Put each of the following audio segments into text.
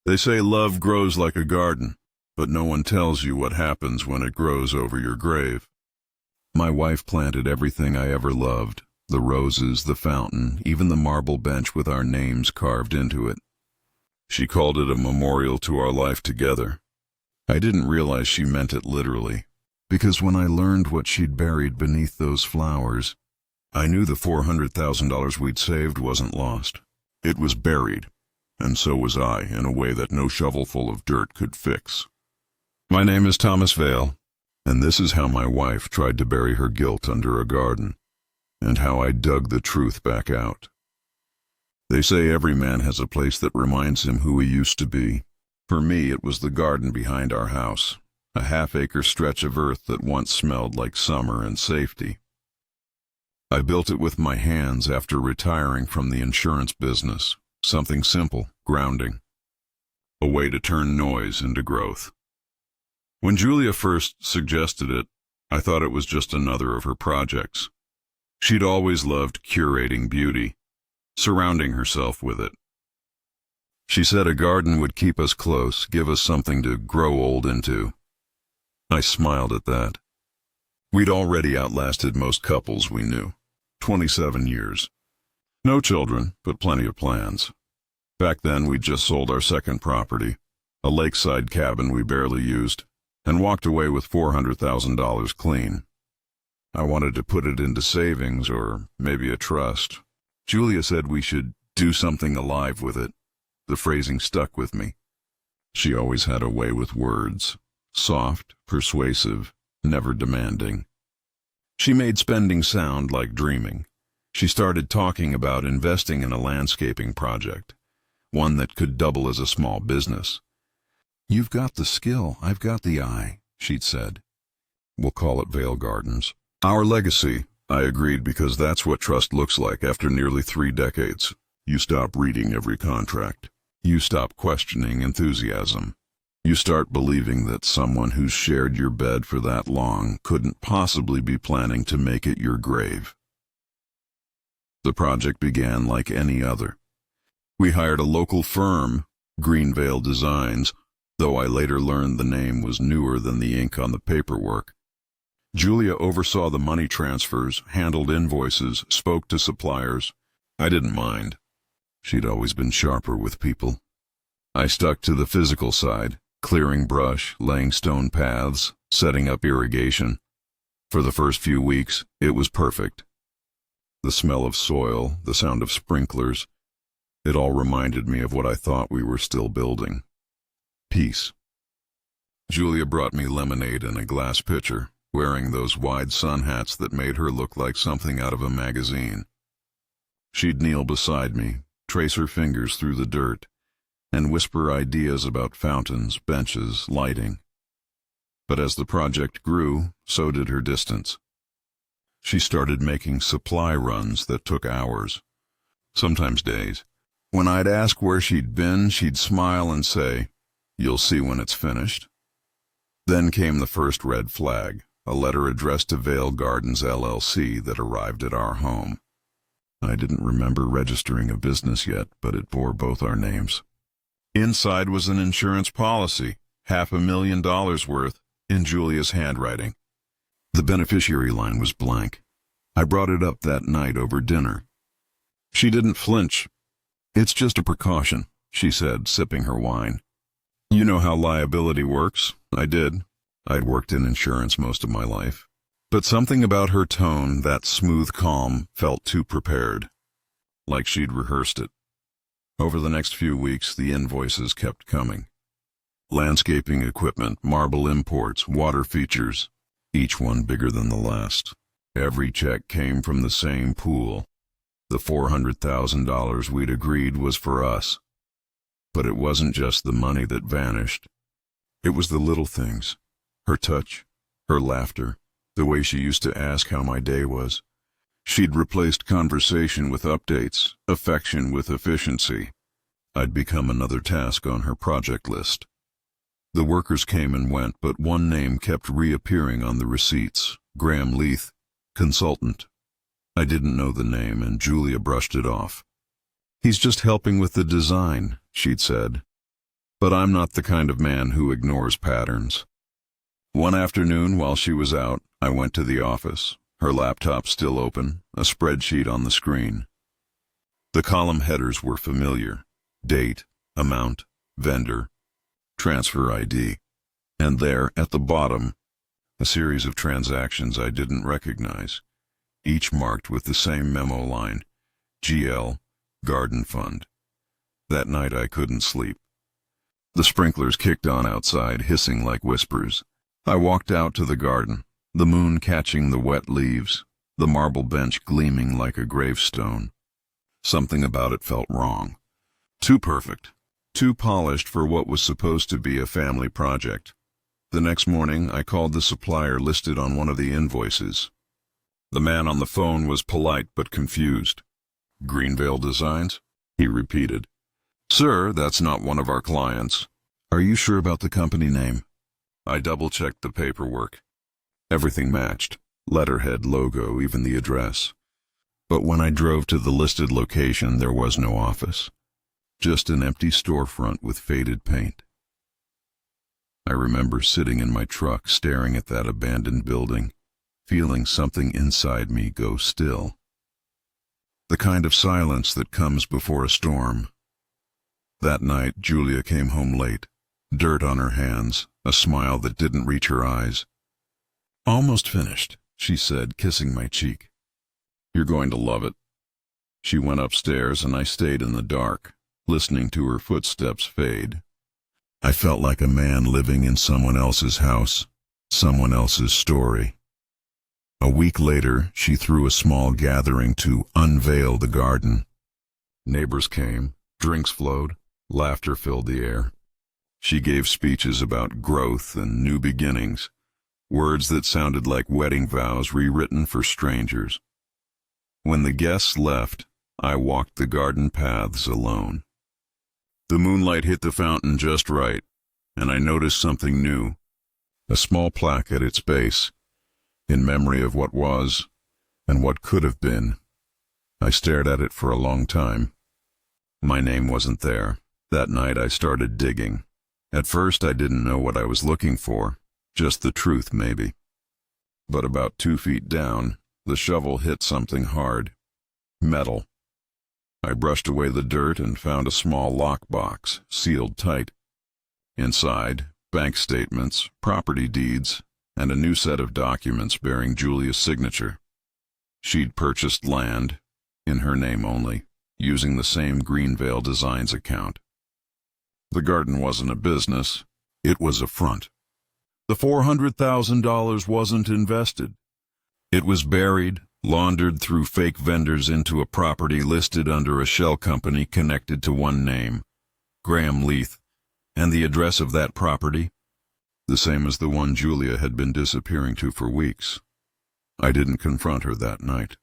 They say love grows like a garden, but no one tells you what happens when it grows over your grave. My wife planted everything I ever loved, the roses, the fountain, even the marble bench with our names carved into it. She called it a memorial to our life together. I didn't realize she meant it literally, because when I learned what she'd buried beneath those flowers, I knew the $400,000 we'd saved wasn't lost. It was buried, and so was I, in a way that no shovelful of dirt could fix. My name is Thomas Vale, and this is how my wife tried to bury her guilt under a garden, and how I dug the truth back out. They say every man has a place that reminds him who he used to be. For me, it was the garden behind our house, a half-acre stretch of earth that once smelled like summer and safety. I built it with my hands after retiring from the insurance business, something simple, grounding, a way to turn noise into growth. When Julia first suggested it, I thought it was just another of her projects. She'd always loved curating beauty, surrounding herself with it. She said a garden would keep us close, give us something to grow old into. I smiled at that. We'd already outlasted most couples we knew. 27 years. No children, but plenty of plans. Back then, we'd just sold our second property, a lakeside cabin we barely used, and walked away with $400,000 clean. I wanted to put it into savings or maybe a trust. Julia said we should do something alive with it. The phrasing stuck with me. She always had a way with words, soft, persuasive, never demanding. She made spending sound like dreaming. She started talking about investing in a landscaping project, one that could double as a small business. "You've got the skill, I've got the eye," she'd said. "We'll call it Vale Gardens." Our legacy, I agreed, because that's what trust looks like after nearly 3 decades. You stop reading every contract. You stop questioning enthusiasm. You start believing that someone who's shared your bed for that long couldn't possibly be planning to make it your grave. The project began like any other. We hired a local firm, Greenvale Designs, though I later learned the name was newer than the ink on the paperwork. Julia oversaw the money transfers, handled invoices, spoke to suppliers. I didn't mind. She'd always been sharper with people. I stuck to the physical side, clearing brush, laying stone paths, setting up irrigation. For the first few weeks, it was perfect. The smell of soil, the sound of sprinklers, it all reminded me of what I thought we were still building. Peace. Julia brought me lemonade in a glass pitcher, wearing those wide sun hats that made her look like something out of a magazine. She'd kneel beside me, trace her fingers through the dirt, and whisper ideas about fountains, benches, lighting. But as the project grew, so did her distance. She started making supply runs that took hours, sometimes days. When I'd ask where she'd been, she'd smile and say, "You'll see when it's finished." Then came the first red flag, a letter addressed to Vale Gardens LLC that arrived at our home. I didn't remember registering a business yet, but it bore both our names. Inside was an insurance policy, $500,000 worth, in Julia's handwriting. The beneficiary line was blank. I brought it up that night over dinner. She didn't flinch. "It's just a precaution," she said, sipping her wine. "You know how liability works." I did. I'd worked in insurance most of my life. But something about her tone, that smooth calm, felt too prepared, like she'd rehearsed it. Over the next few weeks, the invoices kept coming. Landscaping equipment, marble imports, water features, each one bigger than the last. Every check came from the same pool. The $400,000 we'd agreed was for us. But it wasn't just the money that vanished. It was the little things. Her touch, her laughter, the way she used to ask how my day was. She'd replaced conversation with updates, affection with efficiency. I'd become another task on her project list. The workers came and went, but one name kept reappearing on the receipts: Graham Leith, consultant. I didn't know the name, and Julia brushed it off. "He's just helping with the design," she'd said. But I'm not the kind of man who ignores patterns. One afternoon, while she was out, I went to the office, her laptop still open, a spreadsheet on the screen. The column headers were familiar: date, amount, vendor, transfer ID. And there, at the bottom, a series of transactions I didn't recognize, each marked with the same memo line: GL, Garden Fund. That night I couldn't sleep. The sprinklers kicked on outside, hissing like whispers. I walked out to the garden, the moon catching the wet leaves, the marble bench gleaming like a gravestone. Something about it felt wrong. Too perfect, too polished for what was supposed to be a family project. The next morning, I called the supplier listed on one of the invoices. The man on the phone was polite but confused. "Greenvale Designs?" he repeated. "Sir, that's not one of our clients." "Are you sure about the company name?" I double-checked the paperwork. Everything matched: letterhead, logo, even the address. But when I drove to the listed location, there was no office. Just an empty storefront with faded paint. I remember sitting in my truck, staring at that abandoned building, feeling something inside me go still. The kind of silence that comes before a storm. That night, Julia came home late, dirt on her hands, a smile that didn't reach her eyes. "Almost finished," she said, kissing my cheek. "You're going to love it." She went upstairs and I stayed in the dark, listening to her footsteps fade. I felt like a man living in someone else's house, someone else's story. A week later, she threw a small gathering to unveil the garden. Neighbors came, drinks flowed, laughter filled the air. She gave speeches about growth and new beginnings, words that sounded like wedding vows rewritten for strangers. When the guests left, I walked the garden paths alone. The moonlight hit the fountain just right, and I noticed something new: a small plaque at its base, in memory of what was and what could have been. I stared at it for a long time. My name wasn't there. That night I started digging. At first I didn't know what I was looking for, just the truth maybe. But about 2 feet down, the shovel hit something hard. Metal. I brushed away the dirt and found a small lockbox, sealed tight. Inside, bank statements, property deeds, and a new set of documents bearing Julia's signature. She'd purchased land, in her name only, using the same Greenvale Designs account. The garden wasn't a business, it was a front. The $400,000 wasn't invested. It was buried, laundered through fake vendors into a property listed under a shell company connected to one name, Graham Leith, and the address of that property, the same as the one Julia had been disappearing to for weeks. I didn't confront her that night.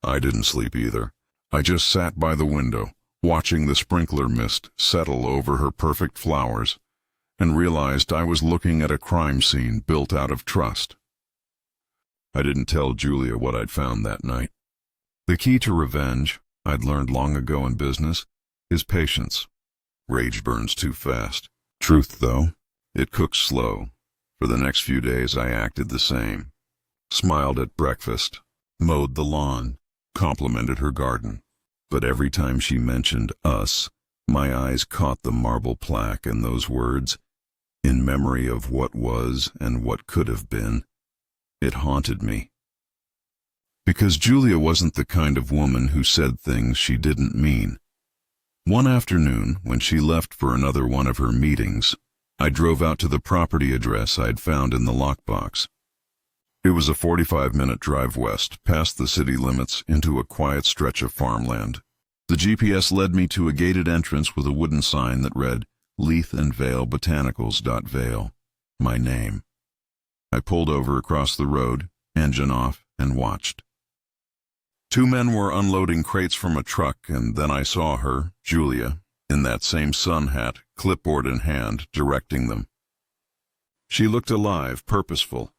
I didn't sleep either. I just sat by the window, watching the sprinkler mist settle over her perfect flowers, and realized I was looking at a crime scene built out of trust. I didn't tell Julia what I'd found that night. The key to revenge, I'd learned long ago in business, is patience. Rage burns too fast. Truth, though, it cooks slow. For the next few days I acted the same. Smiled at breakfast, mowed the lawn, complimented her garden. But every time she mentioned us, my eyes caught the marble plaque and those words, "In memory of what was and what could have been." It haunted me. Because Julia wasn't the kind of woman who said things she didn't mean. One afternoon, when she left for another one of her meetings, I drove out to the property address I'd found in the lockbox. It was a 45-minute drive west, past the city limits, into a quiet stretch of farmland. The GPS led me to a gated entrance with a wooden sign that read, "Leith and Vale Botanicals. Vale." My name. I pulled over across the road, engine off, and watched. 2 men were unloading crates from a truck, and then I saw her, Julia, in that same sun hat, clipboard in hand, directing them. She looked alive, purposeful.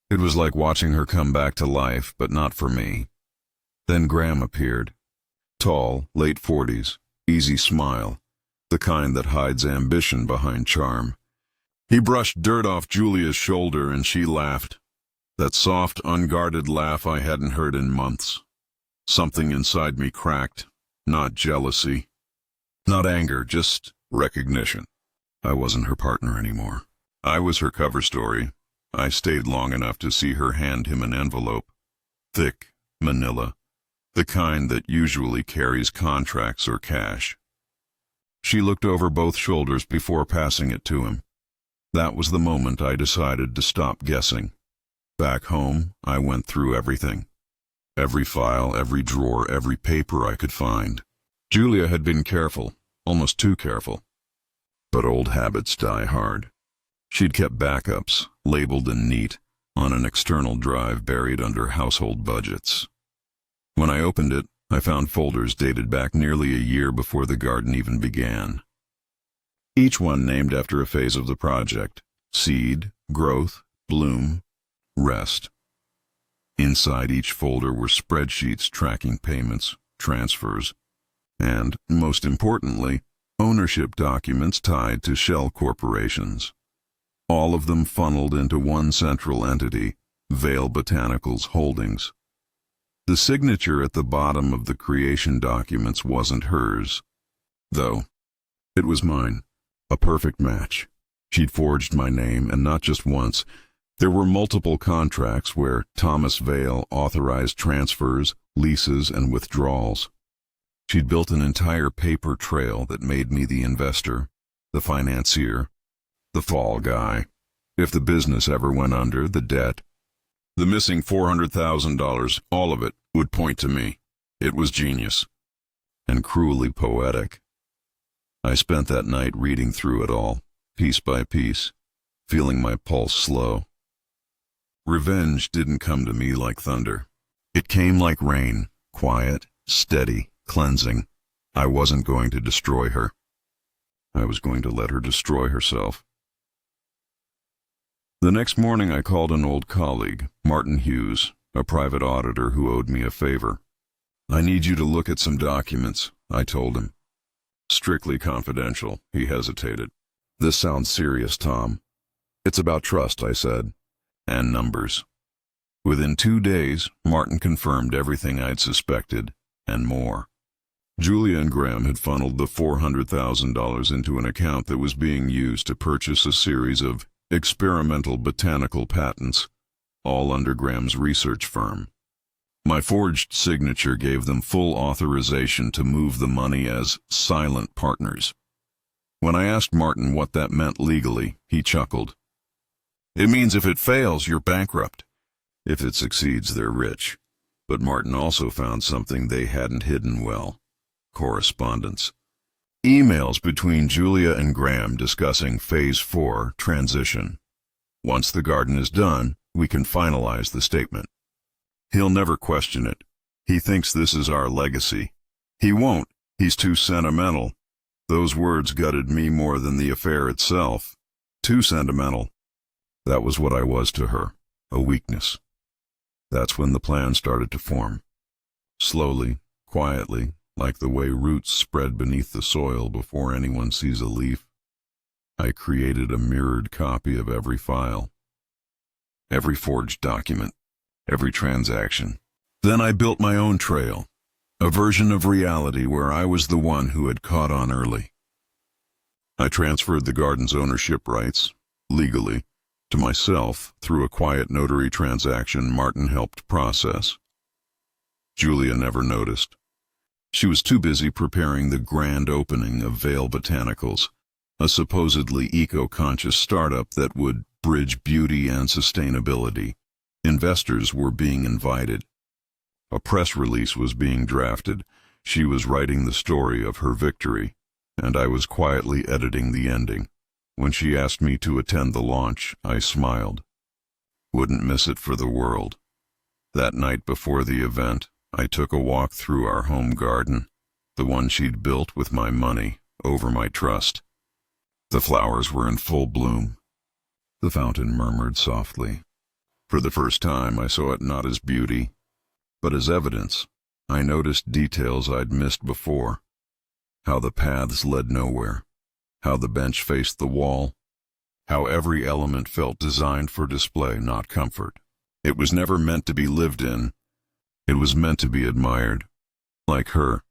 It was like watching her come back to life, but not for me. Then Graham appeared. Tall, late 40s, easy smile, the kind that hides ambition behind charm. He brushed dirt off Julia's shoulder and she laughed. That soft, unguarded laugh I hadn't heard in months. Something inside me cracked. Not jealousy. Not anger, just recognition. I wasn't her partner anymore. I was her cover story. I stayed long enough to see her hand him an envelope. Thick, manila. The kind that usually carries contracts or cash. She looked over both shoulders before passing it to him. That was the moment I decided to stop guessing. Back home, I went through everything. Every file, every drawer, every paper I could find. Julia had been careful, almost too careful. But old habits die hard. She'd kept backups, labeled and neat, on an external drive buried under household budgets. When I opened it, I found folders dated back nearly a year before the garden even began. Each one named after a phase of the project: seed, growth, bloom, rest. Inside each folder were spreadsheets tracking payments, transfers, and, most importantly, ownership documents tied to shell corporations. All of them funneled into one central entity, Vale Botanicals Holdings. The signature at the bottom of the creation documents wasn't hers, though. It was mine. A perfect match. She'd forged my name, and not just once. There were multiple contracts where Thomas Vale authorized transfers, leases, and withdrawals. She'd built an entire paper trail that made me the investor, the financier, the fall guy. If the business ever went under, the debt, the missing $400,000, all of it would point to me. It was genius. And cruelly poetic. I spent that night reading through it all, piece by piece, feeling my pulse slow. Revenge didn't come to me like thunder. It came like rain, quiet, steady, cleansing. I wasn't going to destroy her. I was going to let her destroy herself. The next morning I called an old colleague, Martin Hughes, a private auditor who owed me a favor. "I need you to look at some documents," I told him. "Strictly confidential," he hesitated. "This sounds serious, Tom." "It's about trust," I said, "and numbers." Within 2 days, Martin confirmed everything I'd suspected, and more. Julia and Graham had funneled the $400,000 into an account that was being used to purchase a series of experimental botanical patents, all under Graham's research firm. My forged signature gave them full authorization to move the money as silent partners. When I asked Martin what that meant legally, he chuckled. "It means if it fails, you're bankrupt. If it succeeds, they're rich." But Martin also found something they hadn't hidden well: correspondence. Emails between Julia and Graham discussing Phase 4 transition. "Once the garden is done, we can finalize the statement. He'll never question it. He thinks this is our legacy. He won't. He's too sentimental." Those words gutted me more than the affair itself. Too sentimental. That was what I was to her, a weakness. That's when the plan started to form. Slowly, quietly, like the way roots spread beneath the soil before anyone sees a leaf, I created a mirrored copy of every file, every forged document, every transaction. Then I built my own trail, a version of reality where I was the one who had caught on early. I transferred the garden's ownership rights, legally, to myself through a quiet notary transaction Martin helped process. Julia never noticed. She was too busy preparing the grand opening of Vale Botanicals, a supposedly eco-conscious startup that would bridge beauty and sustainability. Investors were being invited. A press release was being drafted. She was writing the story of her victory, and I was quietly editing the ending. When she asked me to attend the launch, I smiled. Wouldn't miss it for the world. That night before the event, I took a walk through our home garden, the one she'd built with my money, over my trust. The flowers were in full bloom. The fountain murmured softly. For the first time, I saw it not as beauty, but as evidence. I noticed details I'd missed before. how the paths led nowhere, how the bench faced the wall, how every element felt designed for display, not comfort. It was never meant to be lived in. It was meant to be admired, like her.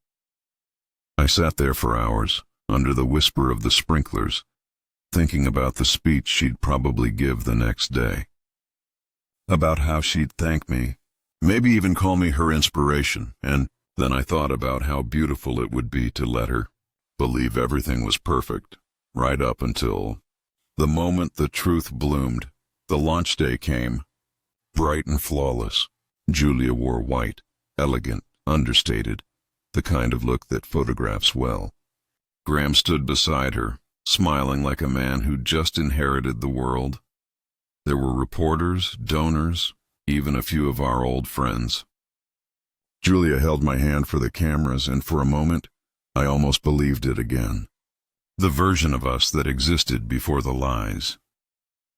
I sat there for hours, under the whisper of the sprinklers, thinking about the speech she'd probably give the next day. About how she'd thank me, maybe even call me her inspiration, and then I thought about how beautiful it would be to let her believe everything was perfect, right up until the moment the truth bloomed. The launch day came, bright and flawless. Julia wore white, elegant, understated, the kind of look that photographs well. Graham stood beside her, smiling like a man who'd just inherited the world. There were reporters, donors, even a few of our old friends. Julia held my hand for the cameras, and for a moment, I almost believed it again. The version of us that existed before the lies.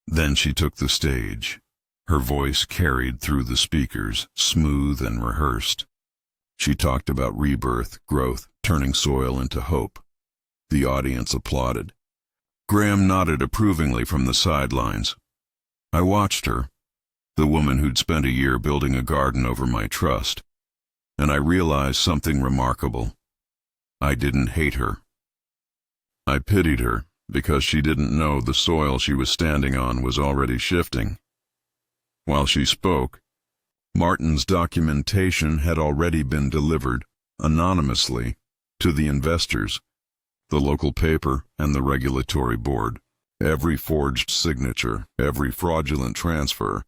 Then she took the stage. Her voice carried through the speakers, smooth and rehearsed. She talked about rebirth, growth, turning soil into hope. The audience applauded. Graham nodded approvingly from the sidelines. I watched her, the woman who'd spent a year building a garden over my trust, and I realized something remarkable. I didn't hate her. I pitied her because she didn't know the soil she was standing on was already shifting. While she spoke, Martin's documentation had already been delivered, anonymously, to the investors, the local paper, and the regulatory board. Every forged signature, every fraudulent transfer,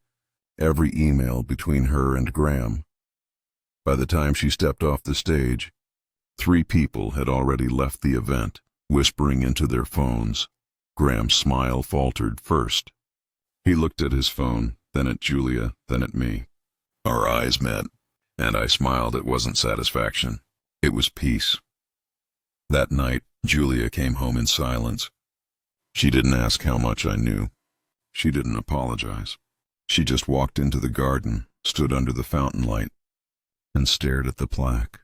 every email between her and Graham. By the time she stepped off the stage, 3 people had already left the event, whispering into their phones. Graham's smile faltered first. He looked at his phone, then at Julia, then at me. Our eyes met, and I smiled. It wasn't satisfaction. It was peace. That night, Julia came home in silence. She didn't ask how much I knew. She didn't apologize. She just walked into the garden, stood under the fountain light, and stared at the plaque.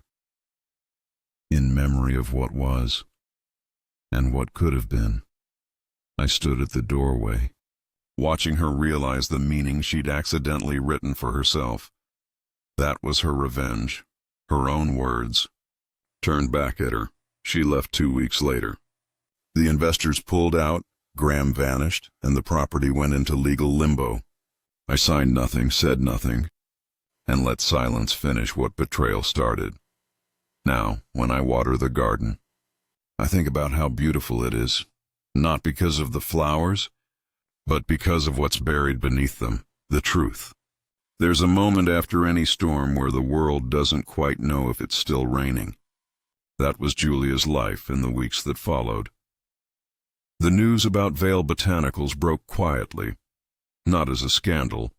In memory of what was, and what could have been. I stood at the doorway, watching her realize the meaning she'd accidentally written for herself. That was her revenge, her own words. Turned back at her. She left 2 weeks later. The investors pulled out, Graham vanished, and the property went into legal limbo. I signed nothing, said nothing, and let silence finish what betrayal started. Now, when I water the garden, I think about how beautiful it is, not because of the flowers, but because of what's buried beneath them, the truth. There's a moment after any storm where the world doesn't quite know if it's still raining. That was Julia's life in the weeks that followed. The news about Vale Botanicals broke quietly, not as a scandal,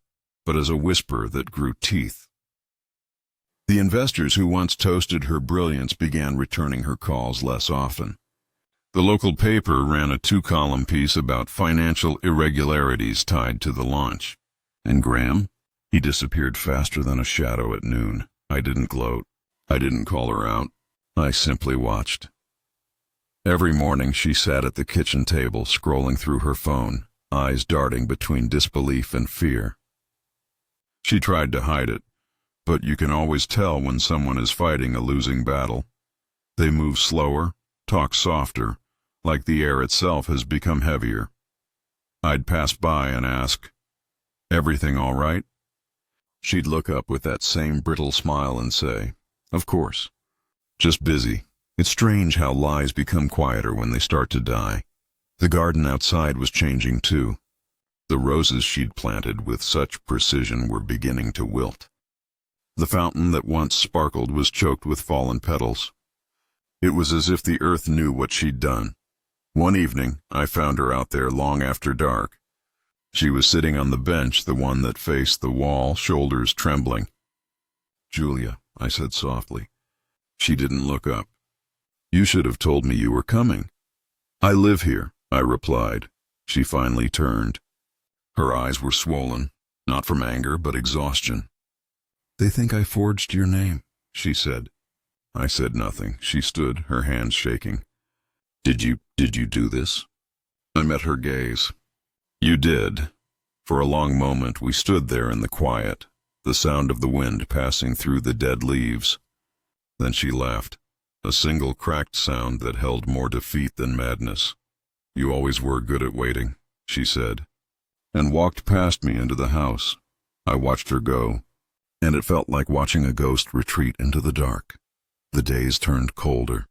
but as a whisper that grew teeth. The investors who once toasted her brilliance began returning her calls less often. The local paper ran a 2-column piece about financial irregularities tied to the launch. And Graham? He disappeared faster than a shadow at noon. I didn't gloat. I didn't call her out. I simply watched. Every morning she sat at the kitchen table, scrolling through her phone, eyes darting between disbelief and fear. She tried to hide it, but you can always tell when someone is fighting a losing battle. They move slower, talk softer, like the air itself has become heavier. I'd pass by and ask, "Everything all right?" She'd look up with that same brittle smile and say, "Of course. Just busy." It's strange how lies become quieter when they start to die. The garden outside was changing too. The roses she'd planted with such precision were beginning to wilt. The fountain that once sparkled was choked with fallen petals. It was as if the earth knew what she'd done. One evening, I found her out there long after dark. She was sitting on the bench, the one that faced the wall, shoulders trembling. "Julia," I said softly. She didn't look up. "You should have told me you were coming." "I live here," I replied. She finally turned. Her eyes were swollen, not from anger but exhaustion. "They think I forged your name," she said. I said nothing. She stood, her hands shaking. Did you do this? I met her gaze. You did. For a long moment we stood there in the quiet, the sound of the wind passing through the dead leaves. Then she laughed, a single cracked sound that held more defeat than madness. You always were good at waiting, she said, and walked past me into the house. I watched her go, and it felt like watching a ghost retreat into the dark. The days turned colder.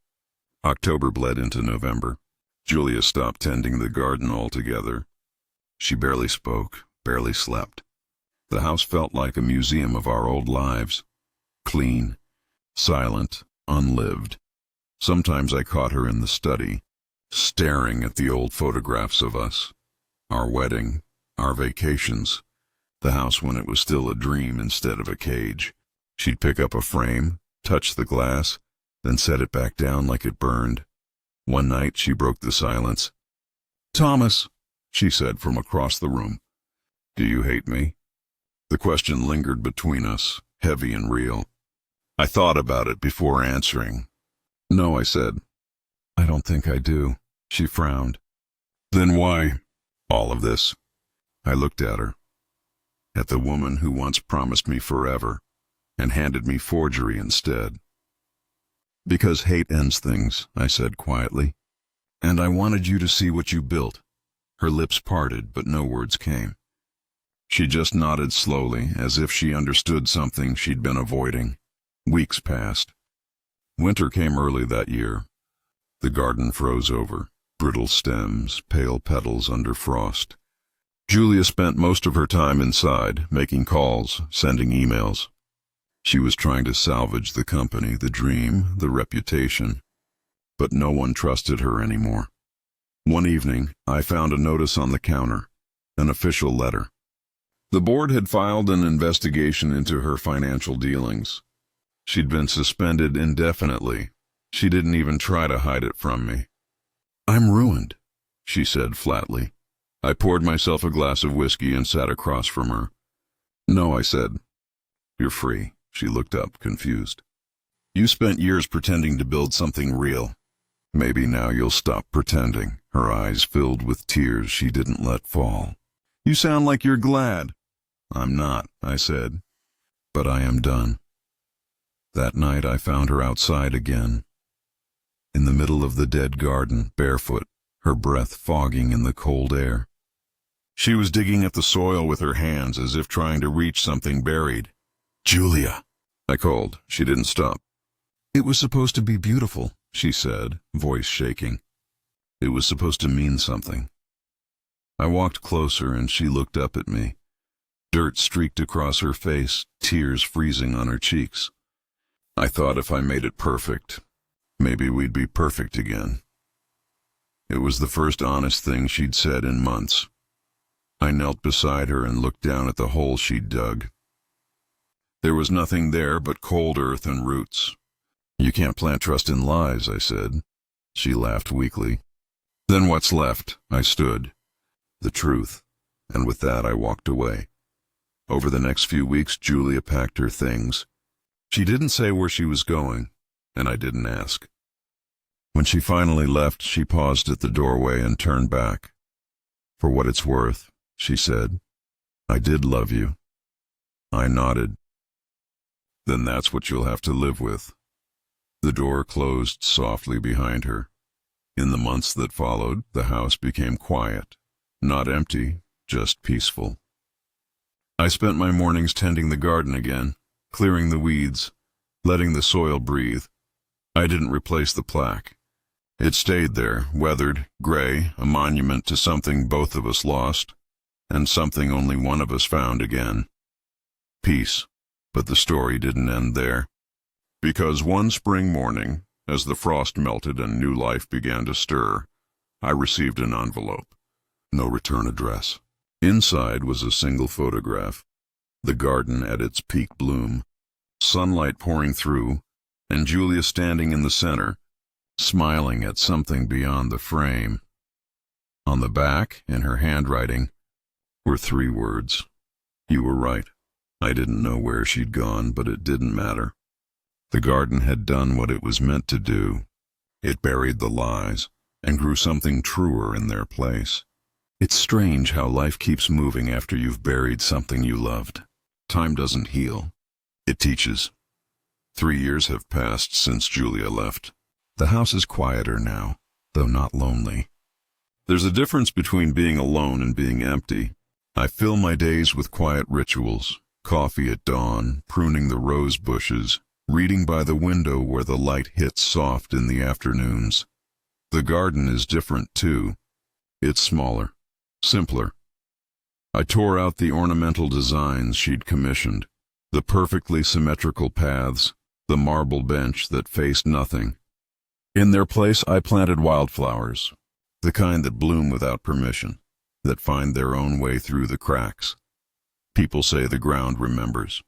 October bled into November. Julia stopped tending the garden altogether. She barely spoke, barely slept. The house felt like a museum of our old lives. Clean, silent, unlived. Sometimes I caught her in the study, staring at the old photographs of us. Our wedding, our vacations. The house when it was still a dream instead of a cage. She'd pick up a frame, touch the glass, then set it back down like it burned. One night she broke the silence. "Thomas," she said from across the room. "Do you hate me?" The question lingered between us, heavy and real. I thought about it before answering. "No," I said. "I don't think I do." She frowned. "Then why all of this?" I looked at her. At the woman who once promised me forever and handed me forgery instead. "Because hate ends things," I said quietly. "And I wanted you to see what you built." Her lips parted, but no words came. She just nodded slowly, as if she understood something she'd been avoiding. Weeks passed. Winter came early that year. The garden froze over, brittle stems, pale petals under frost. Julia spent most of her time inside, making calls, sending emails. She was trying to salvage the company, the dream, the reputation. But no one trusted her anymore. One evening, I found a notice on the counter, an official letter. The board had filed an investigation into her financial dealings. She'd been suspended indefinitely. She didn't even try to hide it from me. "I'm ruined," she said flatly. I poured myself a glass of whiskey and sat across from her. "No," I said. "You're free." She looked up, confused. "You spent years pretending to build something real. Maybe now you'll stop pretending." Her eyes filled with tears she didn't let fall. "You sound like you're glad." "I'm not," I said. "But I am done." That night I found her outside again, in the middle of the dead garden, barefoot, her breath fogging in the cold air. She was digging at the soil with her hands as if trying to reach something buried. "Julia," I called. She didn't stop. "It was supposed to be beautiful," she said, voice shaking. "It was supposed to mean something." I walked closer and she looked up at me. Dirt streaked across her face, tears freezing on her cheeks. I thought if I made it perfect, maybe we'd be perfect again. It was the first honest thing she'd said in months. I knelt beside her and looked down at the hole she'd dug. There was nothing there but cold earth and roots. "You can't plant trust in lies," I said. She laughed weakly. "Then what's left?" I stood. "The truth." And with that I walked away. Over the next few weeks Julia packed her things. She didn't say where she was going, and I didn't ask. When she finally left, she paused at the doorway and turned back. "For what it's worth," she said, "I did love you." I nodded. "Then that's what you'll have to live with." The door closed softly behind her. In the months that followed, the house became quiet, not empty, just peaceful. I spent my mornings tending the garden again, clearing the weeds, letting the soil breathe. I didn't replace the plaque. It stayed there, weathered, gray, a monument to something both of us lost, and something only one of us found again. Peace. But the story didn't end there. Because one spring morning, as the frost melted and new life began to stir, I received an envelope. No return address. Inside was a single photograph. The garden at its peak bloom, sunlight pouring through, and Julia standing in the center, smiling at something beyond the frame. On the back, in her handwriting, were 3 words. "You were right." I didn't know where she'd gone, but it didn't matter. The garden had done what it was meant to do. It buried the lies and grew something truer in their place. It's strange how life keeps moving after you've buried something you loved. Time doesn't heal. It teaches. 3 years have passed since Julia left. The house is quieter now, though not lonely. There's a difference between being alone and being empty. I fill my days with quiet rituals, coffee at dawn, pruning the rose bushes, reading by the window where the light hits soft in the afternoons. The garden is different, too. It's smaller, simpler. I tore out the ornamental designs she'd commissioned, the perfectly symmetrical paths, the marble bench that faced nothing. In their place, I planted wildflowers, the kind that bloom without permission, that find their own way through the cracks. People say the ground remembers.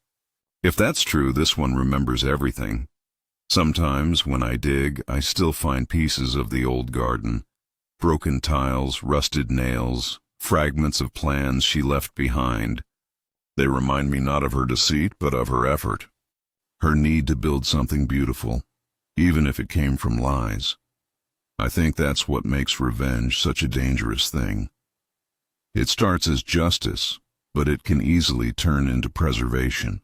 If that's true, this one remembers everything. Sometimes, when I dig, I still find pieces of the old garden, broken tiles, rusted nails, fragments of plans she left behind. They remind me not of her deceit, but of her effort, her need to build something beautiful, even if it came from lies. I think that's what makes revenge such a dangerous thing. It starts as justice, but it can easily turn into preservation.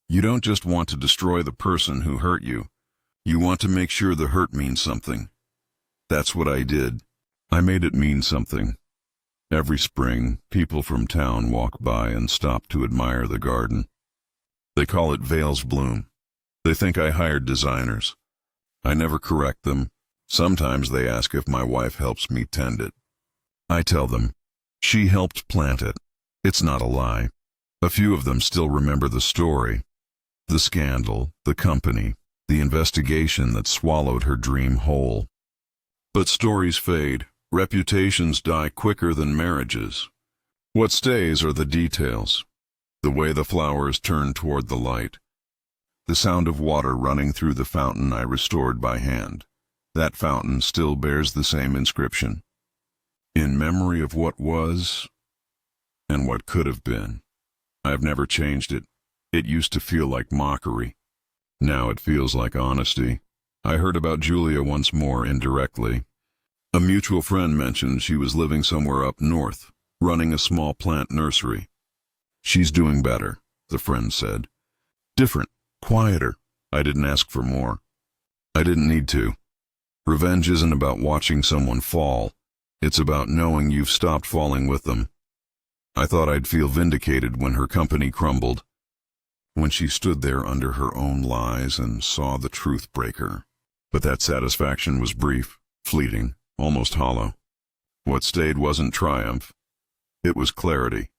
You don't just want to destroy the person who hurt you. You want to make sure the hurt means something. That's what I did. I made it mean something. Every spring, people from town walk by and stop to admire the garden. They call it Vale's bloom. They think I hired designers. I never correct them. Sometimes they ask if my wife helps me tend it. I tell them, she helped plant it. It's not a lie. A few of them still remember the story. The scandal, the company, the investigation that swallowed her dream whole. But stories fade. Reputations die quicker than marriages. What stays are the details. The way the flowers turn toward the light. The sound of water running through the fountain I restored by hand. That fountain still bears the same inscription. In memory of what was and what could have been. I've never changed it. It used to feel like mockery. Now it feels like honesty. I heard about Julia once more indirectly. A mutual friend mentioned she was living somewhere up north, running a small plant nursery. She's doing better, the friend said. Different, quieter. I didn't ask for more. I didn't need to. Revenge isn't about watching someone fall. It's about knowing you've stopped falling with them. I thought I'd feel vindicated when her company crumbled, when she stood there under her own lies and saw the truth break her. But that satisfaction was brief, fleeting, almost hollow. What stayed wasn't triumph. It was clarity.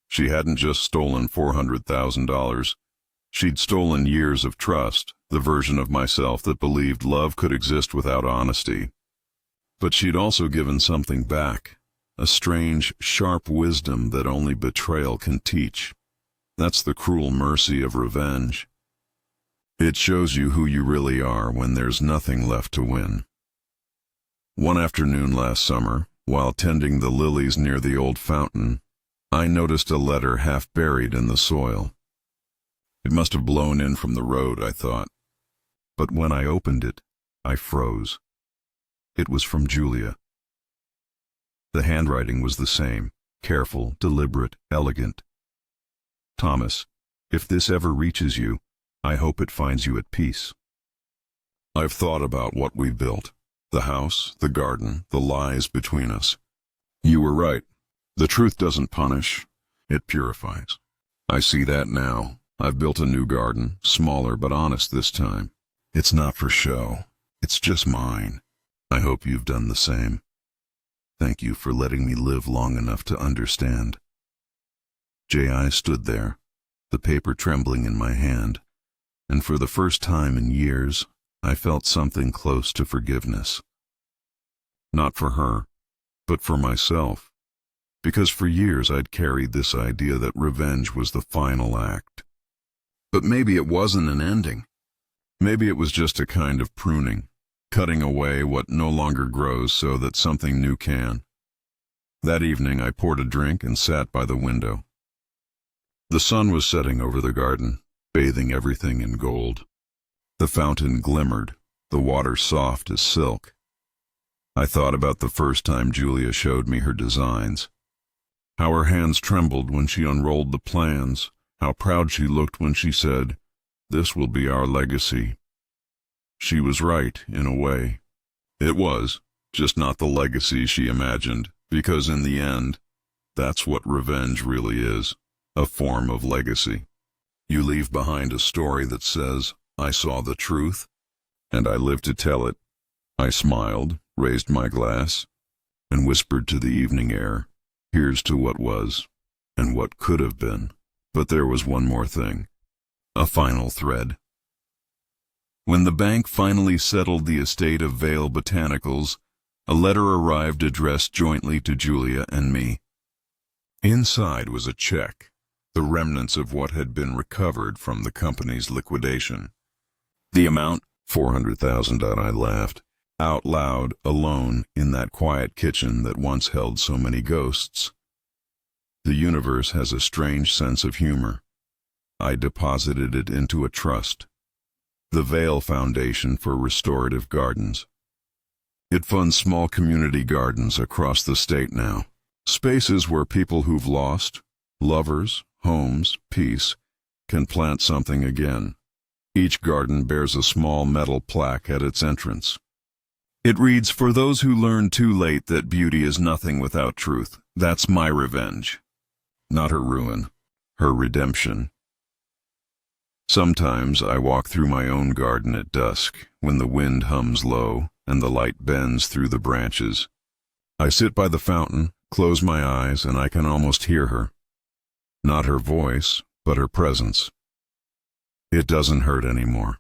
She hadn't just stolen $400,000. She'd stolen years of trust, the version of myself that believed love could exist without honesty. But she'd also given something back, a strange, sharp wisdom that only betrayal can teach. That's the cruel mercy of revenge. It shows you who you really are when there's nothing left to win. One afternoon last summer, while tending the lilies near the old fountain, I noticed a letter half buried in the soil. It must have blown in from the road, I thought. But when I opened it, I froze. It was from Julia. The handwriting was the same, careful, deliberate, elegant. Thomas, if this ever reaches you, I hope it finds you at peace. I've thought about what we built, the house, the garden, the lies between us. You were right. The truth doesn't punish, it purifies. I see that now. I've built a new garden, smaller but honest this time. It's not for show. It's just mine. I hope you've done the same. Thank you for letting me live long enough to understand. J.I. stood there, the paper trembling in my hand, and for the first time in years, I felt something close to forgiveness. Not for her, but for myself, because for years I'd carried this idea that revenge was the final act. But maybe it wasn't an ending. Maybe it was just a kind of pruning, cutting away what no longer grows so that something new can. That evening I poured a drink and sat by the window. The sun was setting over the garden, bathing everything in gold. The fountain glimmered, the water soft as silk. I thought about the first time Julia showed me her designs. How her hands trembled when she unrolled the plans, how proud she looked when she said, "This will be our legacy." She was right, in a way. It was, just not the legacy she imagined, because in the end, that's what revenge really is, a form of legacy. You leave behind a story that says, "I saw the truth, and I lived to tell it." I smiled, raised my glass, and whispered to the evening air, "Here's to what was, and what could have been." But there was one more thing, a final thread. When the bank finally settled the estate of Vale Botanicals, a letter arrived addressed jointly to Julia and me. Inside was a check, the remnants of what had been recovered from the company's liquidation. The amount, $400,000. I laughed, out loud, alone, in that quiet kitchen that once held so many ghosts. The universe has a strange sense of humor. I deposited it into a trust, the Vale Foundation for Restorative Gardens. It funds small community gardens across the state now, spaces where people who've lost, lovers, homes, peace, can plant something again. Each garden bears a small metal plaque at its entrance. It reads, "For those who learn too late that beauty is nothing without truth, that's my revenge." Not her ruin, her redemption. Sometimes I walk through my own garden at dusk, when the wind hums low and the light bends through the branches. I sit by the fountain, close my eyes, and I can almost hear her. Not her voice, but her presence. It doesn't hurt anymore.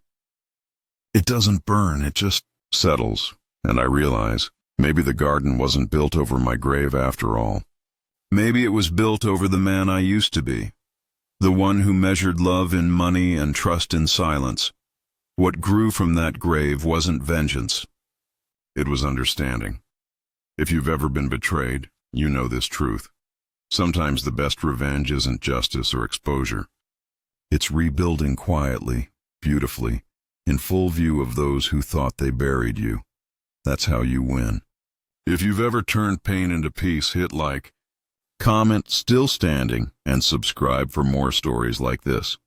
It doesn't burn, it just settles, and I realize maybe the garden wasn't built over my grave after all. Maybe it was built over the man I used to be, the one who measured love in money and trust in silence. What grew from that grave wasn't vengeance. It was understanding. If you've ever been betrayed, you know this truth. Sometimes the best revenge isn't justice or exposure. It's rebuilding quietly, beautifully, in full view of those who thought they buried you. That's how you win. If you've ever turned pain into peace, hit like, comment, still standing, and subscribe for more stories like this.